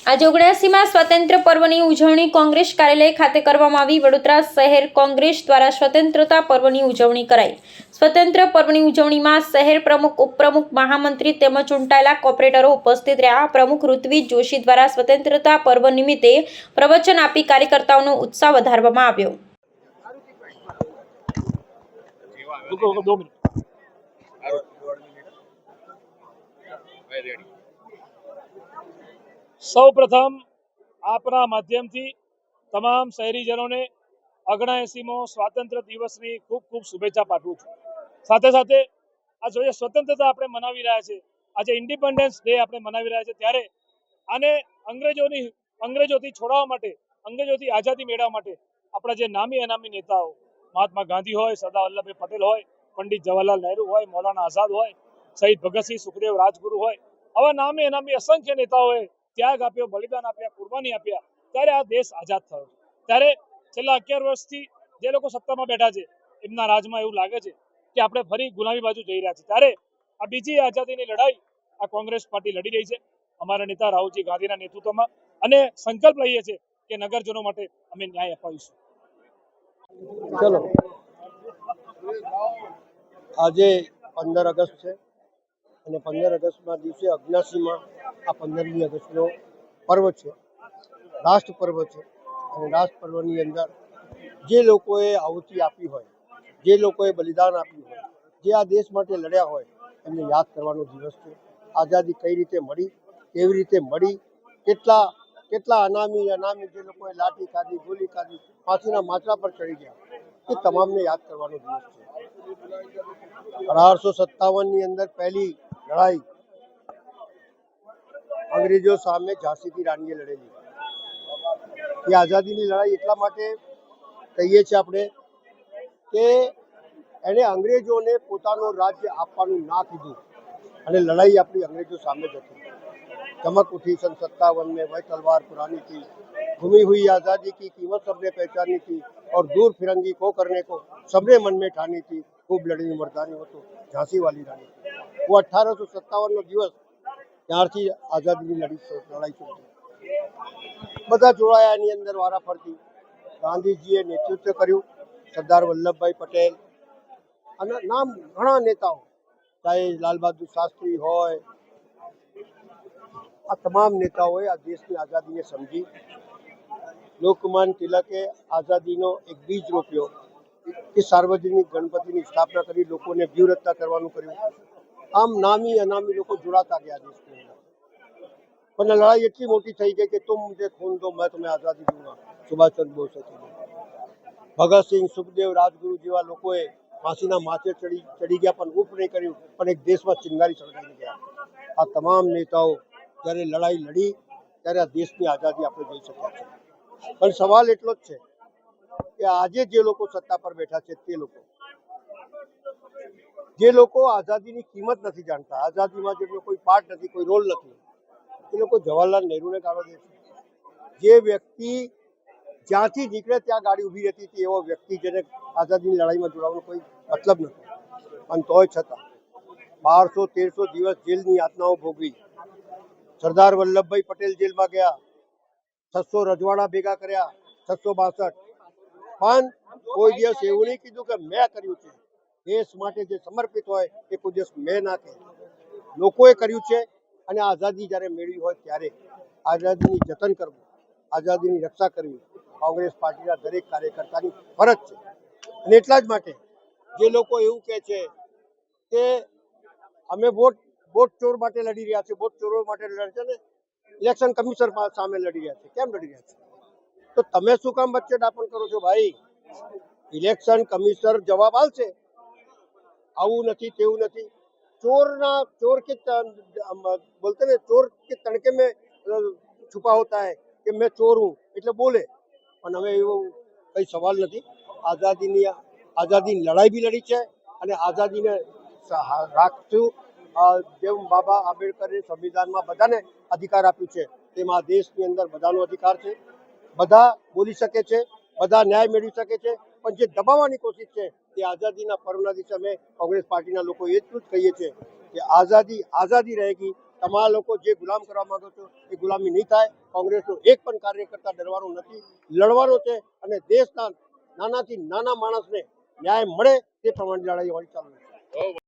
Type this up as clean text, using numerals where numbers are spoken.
આજે 79માં સ્વતંત્ર પર્વની ઉજવણી કોંગ્રેસ કાર્યાલય ખાતે કરવામાં આવી। વડોદરા શહેર કોંગ્રેસ દ્વારા સ્વતંત્રતા પર્વની ઉજવણી કરાઈ। સ્વતંત્ર પર્વની ઉજવણીમાં શહેર પ્રમુખ, ઉપપ્રમુખ, મહામંત્રી તેમજ ચૂંટાયેલા કોર્પોરેટરો ઉપસ્થિત રહ્યા। પ્રમુખ ઋત્વિજ જોશી દ્વારા સ્વતંત્રતા પર્વ નિમિત્તે પ્રવચન આપી કાર્યકર્તાઓનો ઉત્સાહ વધારવામાં આવ્યો। સૌ પ્રથમ આપના માધ્યમથી તમામ શહેરીજનોને 79મો સ્વાતંત્ર્ય દિવસની ખૂબ ખૂબ શુભેચ્છા પાઠવું છું। સાથે સાથે આ જોઈએ સ્વતંત્રતા આપણે મનાવી રહ્યા છે, આજે ઇન્ડિપેન્ડન્સ ડે આપણે મનાવી રહ્યા છે, ત્યારે આને અંગ્રેજોથી છોડાવવા માટે, અંગ્રેજોથી આઝાદી મેળવવા માટે આપણા જે નામી અનામી નેતાઓ, મહાત્મા ગાંધી હોય, સરદાર વલ્લભભાઈ પટેલ હોય, પંડિત જવાહરલાલ નહેરુ હોય, મૌલાના આઝાદ હોય, શહીદ ભગતસિંહ, સુખદેવ, રાજગુરુ હોય, આવા નામી અનામી અસંખ્ય નેતાઓએ ત્યાગ આપ્યો, બલિદાન આપ્યા, કુરબાની આપ્યા, ત્યારે આ દેશ આઝાદ થયો। ત્યારે છેલ્લા 11 વર્ષથી જે લોકો સત્તામાં બેઠા છે એમના રાજમાં એવું લાગે છે કે આપણે ફરી ગુલામી બાજુ જઈ રહ્યા છીએ। ત્યારે આ બીજી આઝાદીની લડાઈ આ કોંગ્રેસ પાર્ટી લડી રહી છે અમારા નેતા રાહુલજી ગાંધીના નેતૃત્વમાં, અને સંકલ્પ લઈએ છીએ કે નગરજનો માટે અમે ન્યાય અપાવીશું। ચલો, આજે 15 ઓગસ્ટ છે અને 15 ઓગસ્ટના દિવસે 79માં આ 15મી ઓગસ્ટનો પર્વ છે, રાષ્ટ્ર પર્વ છે। અને રાષ્ટ્ર પર્વની અંદર જે લોકોએ આહુતિ આપી હોય, જે લોકોએ બલિદાન આપ્યું હોય, જે આ દેશ માટે લડ્યા હોય, એમને યાદ કરવાનો દિવસ છે। આઝાદી કઈ રીતે મળી, કેવી રીતે મળી, કેટલા અનામી જે લોકોએ લાઠી ખાધી, ગોલી ખાધી, ફાંસીના માથા પર ચડી ગયા, એ તમામને યાદ કરવાનો દિવસ છે। 1857ની અંદર પહેલી લડાઈ અંગ્રેજો સામે ઝાંસીથી રાણીએ લડેલી। એ આઝાદીની લડાઈ એટલા માટે કહીએ છીએ આપણે કે એણે અંગ્રેજોને પોતાનું રાજ્ય આપવાનું ના કીધું અને લડાઈ આપણી અંગ્રેજો સામે જ હતી। ચમક ઉઠી सन 57 में वह तलवार पुरानी थी, घूमी हुई आज़ादी की कीमत सबने पहचानी थी, और दूर फिरंगी को करने को सबने मन में ठानी थी, खूब लड़ी मर्दानी हो तो झांसी वाली रानी। वो 1857નો દિવસ ત્યારથી આઝાદીની લડાઈ શરૂ થઈ। બધા જોડાયા એની અંદર વારાફરતી। ગાંધીજીએ નેતૃત્વ કર્યું, સરદાર વલ્લભભાઈ પટેલ અને નામ ઘણા નેતાઓ, ચાહે લાલ બહાદુર શાસ્ત્રી હોય, આ તમામ નેતાઓએ આ દેશની આઝાદીને સમજી। લોકમાન્ય તિલકે આઝાદીનો એક બીજ રોપ્યો કે સાર્વજનિક ગણપતિની સ્થાપના કરી, લોકોને વ્યૂહરચના કરવાનું કર્યું। આમ નામી અનામી લોકો જોડાતા ગયા દેશની અંદર, પણ લડાઈ એટલી મોટી થઈ ગઈ કે તુમ મુझे खून दो मैं तुम्हें आज़ादी दूंगा, સુભાષચંદ્ર બોઝે કીધું। ભગતસિંહ, સુખદેવ, રાજગુરુ જેવા લોકોએ ફાંસીના માથે ચડી ગયા, પણ ઉપ નહીં કર્યું, પણ એક દેશમાં ચિંગારી સળગાવી ગયા। આ તમામ નેતાઓ જ્યારે લડાઈ લડી ત્યારે આ દેશની આઝાદી આપણે જોઈ શક્યા છે। પણ સવાલ એટલો જ છે કે આજે જે લોકો સત્તા પર બેઠા છે તે લોકો આઝાદીની કિંમત નથી જાણતા, આઝાદીમાં જેમનો કોઈ પાર્ટ નથી, કોઈ રોલ નથી, એ લોકો જવાહરલાલ નહેરુને ગાળો દે છે। જે વ્યક્તિ જ્યાંથી નીકળે ત્યાં ગાડી ઊભી રહેતી હતી, એવો વ્યક્તિ જેને આઝાદીની લડાઈમાં જોડાવાનો કોઈ મતલબ નથી, અને તોય છતાં 1200-1300 દિવસ જેલની યાતનાઓ ભોગવી। સરદાર વલ્લભભાઈ પટેલ જેલમાં ગયા, 600 રજવાડા ભેગા કર્યા, 662, પણ કોઈ દિવસ એવું નહીં કીધું કે મેં કર્યું છે। દેશ માટે જે સમર્પિત હોય એ કોઈ દિવસ મેં ના કહે, લોકોએ કર્યું છે। અને આઝાદી જ્યારે મેળવી હોય ત્યારે આઝાદીની જતન કરવું, આઝાદીની રક્ષા કરવી કોંગ્રેસ પાર્ટીના દરેક કાર્યકર્તાની ફરજ છે। અને એટલા જ માટે જે લોકો એવું કહે છે કે અમે વોટ ચોર માટે લડી રહ્યા છે, વોટ ચોરો માટે લડે છે ને ઇલેક્શન કમિશનર સામે લડી રહ્યા છે, કેમ લડી રહ્યા છે? તો તમે શું કામ વચ્ચે દાપણ કરો છો ભાઈ? ઇલેક્શન કમિશનર જવાબ આપશે, આવું નથી તેવું નથી। चोर के बोलते ना, चोर के तड़के में छुपा होता है कि मैं चोर हूँ એટલે બોલે, પણ હવે એવો કઈ સવાલ નથી। આઝાદીની લડાઈ બી લડી છે અને આઝાદીને રાખશું। જેમ બાબા આંબેડકરે સંવિધાનમાં બધાને અધિકાર આપ્યું છે, તેમાં દેશની અંદર બધાનો અધિકાર છે, બધા બોલી શકે છે, બધા ન્યાય મેળવી શકે છે। પણ જે દબાવવાની કોશિશ છે તે આઝાદીના પર્વના દિવસે અમે કોંગ્રેસ પાર્ટીના લોકો એટલું જ કહીએ છીએ કે આઝાદી रहेगी, તમારા લોકો જે ગુલામ કરવા માંગો છો એ ગુલામી નહીં થાય. કોંગ્રેસનો એક પણ કાર્યકર્તા ડરવાનો નથી, લડવાનો છે અને દેશના નાનાથી નાના માણસને ન્યાય મળે તે પ્રમાણે લડાઈ અમારી ચાલુ છે.